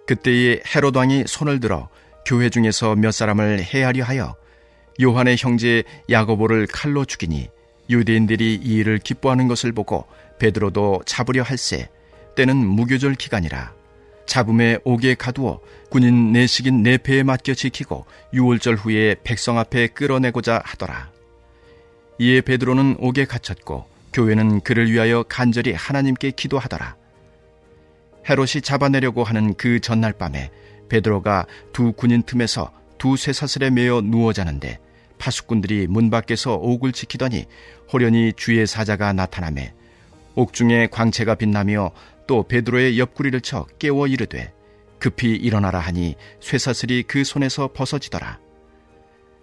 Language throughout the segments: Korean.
그때에 헤롯 왕이 손을 들어 교회 중에서 몇 사람을 해하려 하여 요한의 형제 야고보를 칼로 죽이니 유대인들이 이 일을 기뻐하는 것을 보고 베드로도 잡으려 할세. 때는 무교절 기간이라. 잡음에 옥에 가두어 군인 내식인 네 배에 맡겨 지키고 유월절 후에 백성 앞에 끌어내고자 하더라. 이에 베드로는 옥에 갇혔고 교회는 그를 위하여 간절히 하나님께 기도하더라. 헤롯이 잡아내려고 하는 그 전날 밤에 베드로가 두 군인 틈에서 두 쇠사슬에 매어 누워 자는데 파수꾼들이 문 밖에서 옥을 지키더니 호련히 주의 사자가 나타나매 옥중에 광채가 빛나며 또 베드로의 옆구리를 쳐 깨워 이르되 급히 일어나라 하니 쇠사슬이 그 손에서 벗어지더라.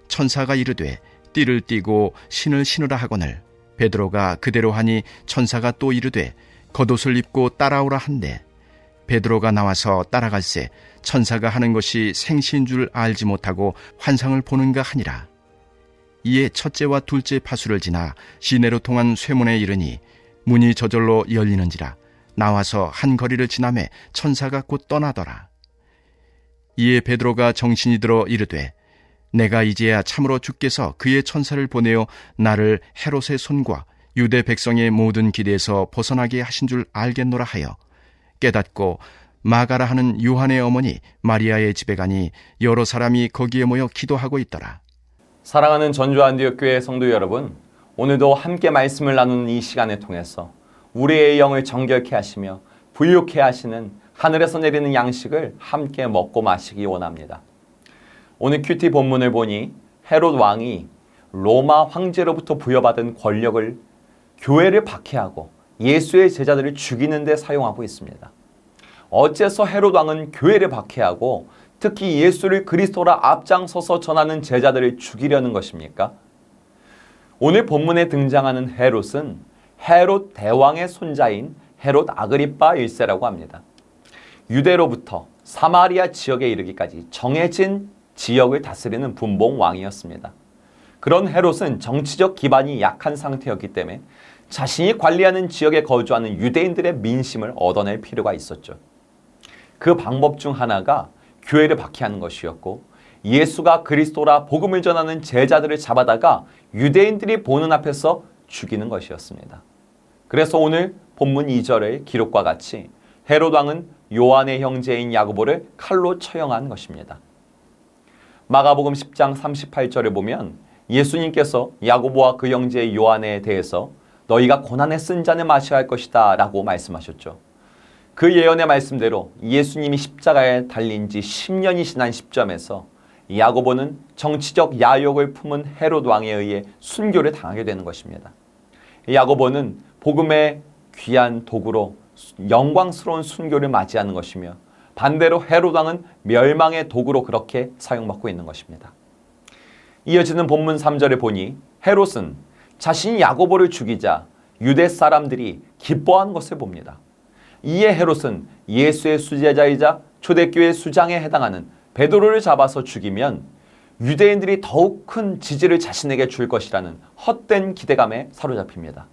천사가 이르되 띠를 띠고 신을 신으라 하거늘 베드로가 그대로 하니 천사가 또 이르되 겉옷을 입고 따라오라 한대 베드로가 나와서 따라갈새 천사가 하는 것이 생시인 줄 알지 못하고 환상을 보는가 하니라. 이에 첫째와 둘째 파수를 지나 시내로 통한 쇠문에 이르니 문이 저절로 열리는지라. 나와서 한 거리를 지나매 천사가 곧 떠나더라. 이에 베드로가 정신이 들어 이르되 내가 이제야 참으로 주께서 그의 천사를 보내어 나를 헤롯의 손과 유대 백성의 모든 기대에서 벗어나게 하신 줄 알겠노라 하여 깨닫고 마가라 하는 요한의 어머니 마리아의 집에 가니 여러 사람이 거기에 모여 기도하고 있더라. 사랑하는 전주안디옥교회 성도 여러분, 오늘도 함께 말씀을 나누는 이 시간을 통해서 우리의 영을 정결케 하시며 부유케 하시는 하늘에서 내리는 양식을 함께 먹고 마시기 원합니다. 오늘 큐티 본문을 보니 헤롯 왕이 로마 황제로부터 부여받은 권력을 교회를 박해하고 예수의 제자들을 죽이는 데 사용하고 있습니다. 어째서 헤롯 왕은 교회를 박해하고 특히 예수를 그리스도라 앞장서서 전하는 제자들을 죽이려는 것입니까? 오늘 본문에 등장하는 헤롯은 헤롯 대왕의 손자인 헤롯 아그리파 1세라고 합니다. 유대로부터 사마리아 지역에 이르기까지 정해진 지역을 다스리는 분봉 왕이었습니다. 그런 헤롯은 정치적 기반이 약한 상태였기 때문에 자신이 관리하는 지역에 거주하는 유대인들의 민심을 얻어낼 필요가 있었죠. 그 방법 중 하나가 교회를 박해하는 것이었고 예수가 그리스도라 복음을 전하는 제자들을 잡아다가 유대인들이 보는 앞에서 죽이는 것이었습니다. 그래서 오늘 본문 2절의 기록과 같이 헤롯 왕은 요한의 형제인 야고보를 칼로 처형한 것입니다. 마가복음 10장 38절에 보면 예수님께서 야고보와 그 형제 요한에 대해서 너희가 고난에 쓴 잔을 마셔야 할 것이다 라고 말씀하셨죠. 그 예언의 말씀대로 예수님이 십자가에 달린 지 10년이 지난 시점에서 야고보는 정치적 야욕을 품은 헤롯 왕에 의해 순교를 당하게 되는 것입니다. 야고보는 복음의 귀한 도구로 영광스러운 순교를 맞이하는 것이며 반대로 헤롯 왕은 멸망의 도구로 그렇게 사용받고 있는 것입니다. 이어지는 본문 3절에 보니 헤롯은 자신이 야고보를 죽이자 유대 사람들이 기뻐한 것을 봅니다. 이에 헤롯은 예수의 수제자이자 초대교회 수장에 해당하는 베드로를 잡아서 죽이면 유대인들이 더욱 큰 지지를 자신에게 줄 것이라는 헛된 기대감에 사로잡힙니다.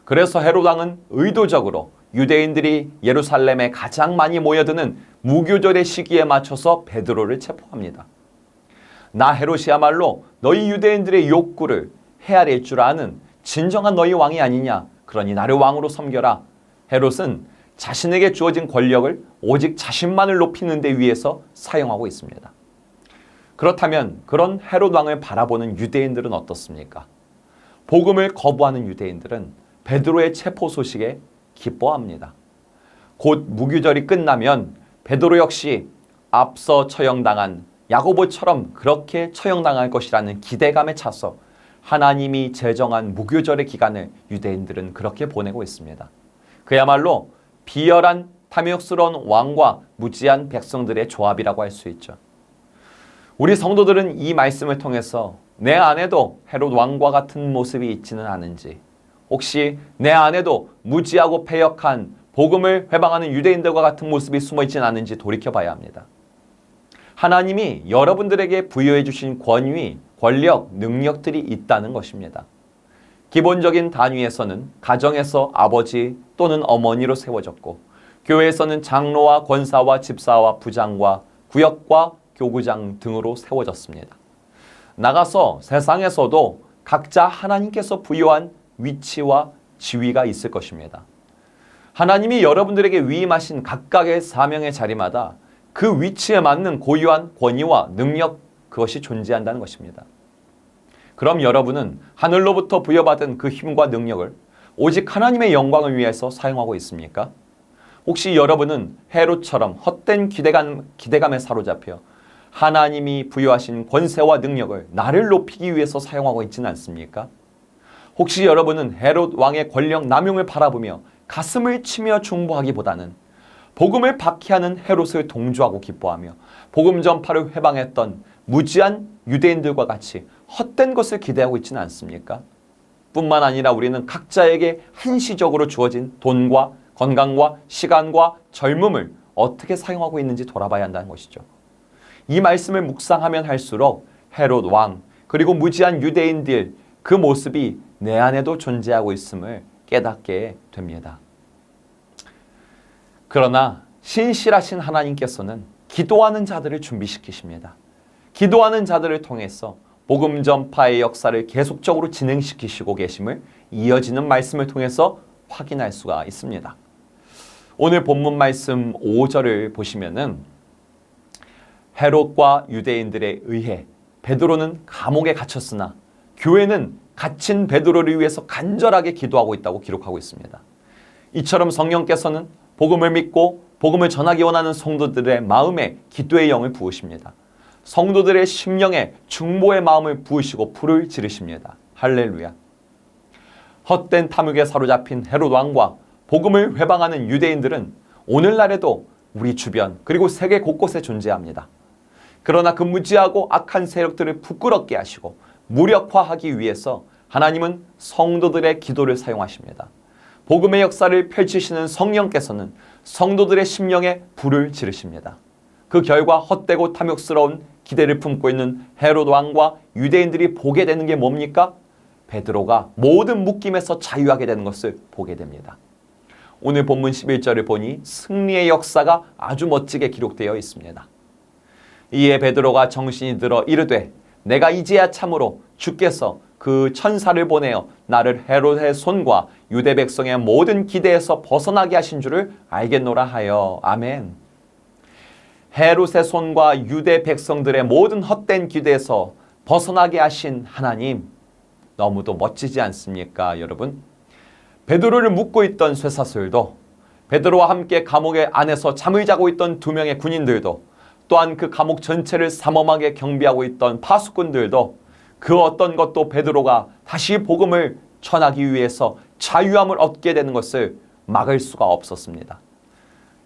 그래서 헤롯 왕은 의도적으로 유대인들이 예루살렘에 가장 많이 모여드는 무교절의 시기에 맞춰서 베드로를 체포합니다. 나 헤롯이야말로 너희 유대인들의 욕구를 헤아릴 줄 아는 진정한 너희 왕이 아니냐. 그러니 나를 왕으로 섬겨라. 헤롯은 자신에게 주어진 권력을 오직 자신만을 높이는 데 위해서 사용하고 있습니다. 그렇다면 그런 헤롯 왕을 바라보는 유대인들은 어떻습니까? 복음을 거부하는 유대인들은 베드로의 체포 소식에 기뻐합니다. 곧 무교절이 끝나면 베드로 역시 앞서 처형당한 야고보처럼 그렇게 처형당할 것이라는 기대감에 차서 하나님이 제정한 무교절의 기간을 유대인들은 그렇게 보내고 있습니다. 그야말로 비열한 탐욕스러운 왕과 무지한 백성들의 조합이라고 할 수 있죠. 우리 성도들은 이 말씀을 통해서 내 안에도 헤롯 왕과 같은 모습이 있지는 않은지, 혹시 내 안에도 무지하고 패역한 복음을 회방하는 유대인들과 같은 모습이 숨어있지는 않은지 돌이켜봐야 합니다. 하나님이 여러분들에게 부여해 주신 권위, 권력, 능력들이 있다는 것입니다. 기본적인 단위에서는 가정에서 아버지 또는 어머니로 세워졌고, 교회에서는 장로와 권사와 집사와 부장과 구역과 교구장 등으로 세워졌습니다. 나가서 세상에서도 각자 하나님께서 부여한 위치와 지위가 있을 것입니다. 하나님이 여러분들에게 위임하신 각각의 사명의 자리마다 그 위치에 맞는 고유한 권위와 능력, 그것이 존재한다는 것입니다. 그럼 여러분은 하늘로부터 부여받은 그 힘과 능력을 오직 하나님의 영광을 위해서 사용하고 있습니까? 혹시 여러분은 헤롯처럼 헛된 기대감에 사로잡혀 하나님이 부여하신 권세와 능력을 나를 높이기 위해서 사용하고 있지는 않습니까? 혹시 여러분은 헤롯 왕의 권력 남용을 바라보며 가슴을 치며 중보하기보다는 복음을 박해하는 헤롯을 동조하고 기뻐하며 복음 전파를 회방했던 무지한 유대인들과 같이 헛된 것을 기대하고 있지는 않습니까? 뿐만 아니라 우리는 각자에게 한시적으로 주어진 돈과 건강과 시간과 젊음을 어떻게 사용하고 있는지 돌아봐야 한다는 것이죠. 이 말씀을 묵상하면 할수록 헤롯 왕 그리고 무지한 유대인들 그 모습이 내 안에도 존재하고 있음을 깨닫게 됩니다. 그러나 신실하신 하나님께서는 기도하는 자들을 준비시키십니다. 기도하는 자들을 통해서 복음 전파의 역사를 계속적으로 진행시키시고 계심을 이어지는 말씀을 통해서 확인할 수가 있습니다. 오늘 본문 말씀 5절을 보시면은 헤롯과 유대인들에 의해 베드로는 감옥에 갇혔으나 교회는 갇힌 베드로를 위해서 간절하게 기도하고 있다고 기록하고 있습니다. 이처럼 성령께서는 복음을 믿고 복음을 전하기 원하는 성도들의 마음에 기도의 영을 부으십니다. 성도들의 심령에 중보의 마음을 부으시고 불을 지르십니다. 할렐루야. 헛된 탐욕에 사로잡힌 헤롯 왕과 복음을 회방하는 유대인들은 오늘날에도 우리 주변 그리고 세계 곳곳에 존재합니다. 그러나 그 무지하고 악한 세력들을 부끄럽게 하시고 무력화하기 위해서 하나님은 성도들의 기도를 사용하십니다. 복음의 역사를 펼치시는 성령께서는 성도들의 심령에 불을 지르십니다. 그 결과 헛되고 탐욕스러운 기대를 품고 있는 헤롯 왕과 유대인들이 보게 되는 게 뭡니까? 베드로가 모든 묶임에서 자유하게 되는 것을 보게 됩니다. 오늘 본문 11절을 보니 승리의 역사가 아주 멋지게 기록되어 있습니다. 이에 베드로가 정신이 들어 이르되 내가 이제야 참으로 주께서 그 천사를 보내어 나를 헤롯의 손과 유대 백성의 모든 기대에서 벗어나게 하신 줄을 알겠노라 하여. 아멘. 헤롯의 손과 유대 백성들의 모든 헛된 기대에서 벗어나게 하신 하나님, 너무도 멋지지 않습니까, 여러분? 베드로를 묶고 있던 쇠사슬도, 베드로와 함께 감옥 안에서 잠을 자고 있던 2명의 군인들도, 또한 그 감옥 전체를 삼엄하게 경비하고 있던 파수꾼들도 그 어떤 것도 베드로가 다시 복음을 전하기 위해서 자유함을 얻게 되는 것을 막을 수가 없었습니다.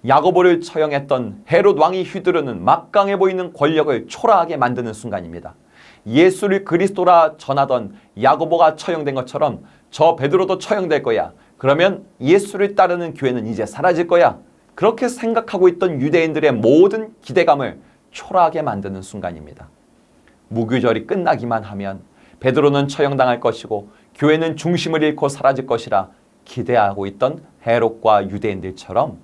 야고보를 처형했던 헤롯 왕이 휘두르는 막강해 보이는 권력을 초라하게 만드는 순간입니다. 예수를 그리스도라 전하던 야고보가 처형된 것처럼 저 베드로도 처형될 거야. 그러면 예수를 따르는 교회는 이제 사라질 거야. 그렇게 생각하고 있던 유대인들의 모든 기대감을 초라하게 만드는 순간입니다. 무교절이 끝나기만 하면 베드로는 처형당할 것이고 교회는 중심을 잃고 사라질 것이라 기대하고 있던 헤롯과 유대인들처럼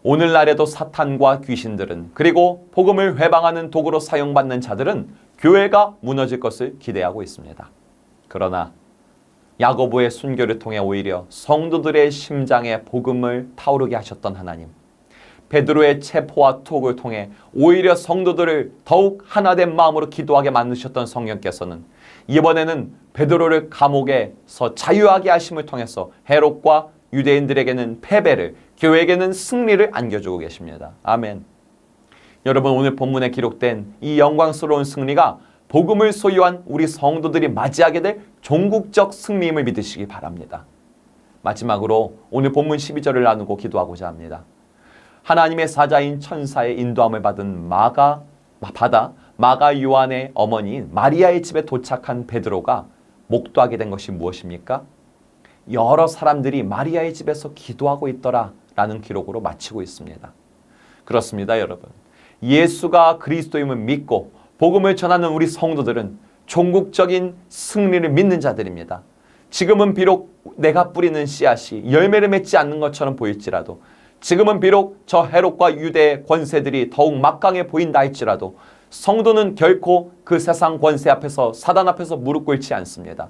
오늘날에도 사탄과 귀신들은 그리고 복음을 회방하는 도구로 사용받는 자들은 교회가 무너질 것을 기대하고 있습니다. 그러나 야고보의 순교를 통해 오히려 성도들의 심장에 복음을 타오르게 하셨던 하나님, 베드로의 체포와 투옥을 통해 오히려 성도들을 더욱 하나된 마음으로 기도하게 만드셨던 성령께서는 이번에는 베드로를 감옥에서 자유하게 하심을 통해서 헤롯과 유대인들에게는 패배를, 교회에게는 승리를 안겨주고 계십니다. 아멘. 여러분, 오늘 본문에 기록된 이 영광스러운 승리가 복음을 소유한 우리 성도들이 맞이하게 될 종국적 승리임을 믿으시기 바랍니다. 마지막으로 오늘 본문 12절을 나누고 기도하고자 합니다. 하나님의 사자인 천사의 인도함을 받은 마가 요한의 어머니인 마리아의 집에 도착한 베드로가 목도하게 된 것이 무엇입니까? 여러 사람들이 마리아의 집에서 기도하고 있더라 라는 기록으로 마치고 있습니다. 그렇습니다, 여러분. 예수가 그리스도임을 믿고 복음을 전하는 우리 성도들은 종국적인 승리를 믿는 자들입니다. 지금은 비록 내가 뿌리는 씨앗이 열매를 맺지 않는 것처럼 보일지라도 지금은 비록 저 헤롯과 유대의 권세들이 더욱 막강해 보인다 할지라도 성도는 결코 그 세상 권세 앞에서 사단 앞에서 무릎 꿇지 않습니다.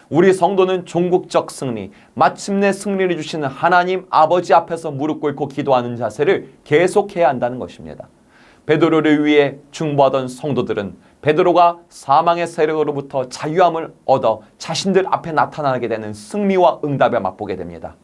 우리 성도는 종국적 승리, 마침내 승리를 주시는 하나님 아버지 앞에서 무릎 꿇고 기도하는 자세를 계속해야 한다는 것입니다. 베드로를 위해 중보하던 성도들은 베드로가 사망의 세력으로부터 자유함을 얻어 자신들 앞에 나타나게 되는 승리와 응답에 맛보게 됩니다.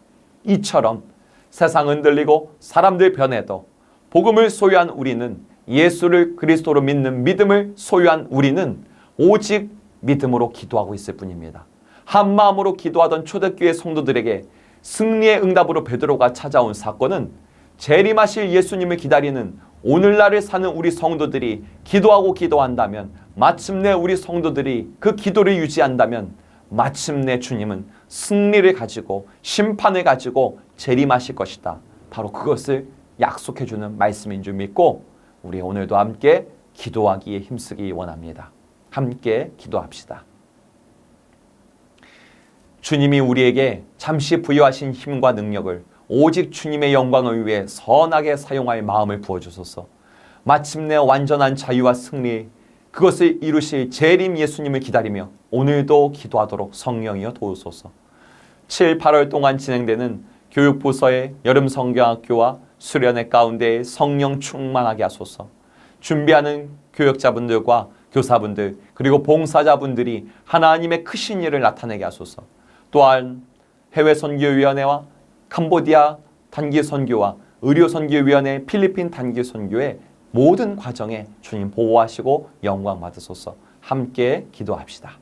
이처럼 세상 흔들리고 사람들 변해도 복음을 소유한 우리는, 예수를 그리스도로 믿는 믿음을 소유한 우리는 오직 믿음으로 기도하고 있을 뿐입니다. 한 마음으로 기도하던 초대교회 성도들에게 승리의 응답으로 베드로가 찾아온 사건은 재림하실 예수님을 기다리는 오늘날을 사는 우리 성도들이 기도한다면, 마침내 우리 성도들이 그 기도를 유지한다면 마침내 주님은 승리를 가지고 심판을 가지고 재림하실 것이다. 바로 그것을 약속해주는 말씀인 줄 믿고 우리 오늘도 함께 기도하기에 힘쓰기 원합니다. 함께 기도합시다. 주님이 우리에게 잠시 부여하신 힘과 능력을 오직 주님의 영광을 위해 선하게 사용할 마음을 부어주소서. 마침내 완전한 자유와 승리, 그것을 이루실 재림 예수님을 기다리며 오늘도 기도하도록 성령이여 도우소서. 7, 8월 동안 진행되는 교육부서의 여름 성경학교와 수련회 가운데 성령 충만하게 하소서. 준비하는 교역자분들과 교사분들 그리고 봉사자분들이 하나님의 크신 일을 나타내게 하소서. 또한 해외선교위원회와 캄보디아 단기선교와 의료선교위원회 필리핀 단기선교의 모든 과정에 주님 보호하시고 영광 받으소서. 함께 기도합시다.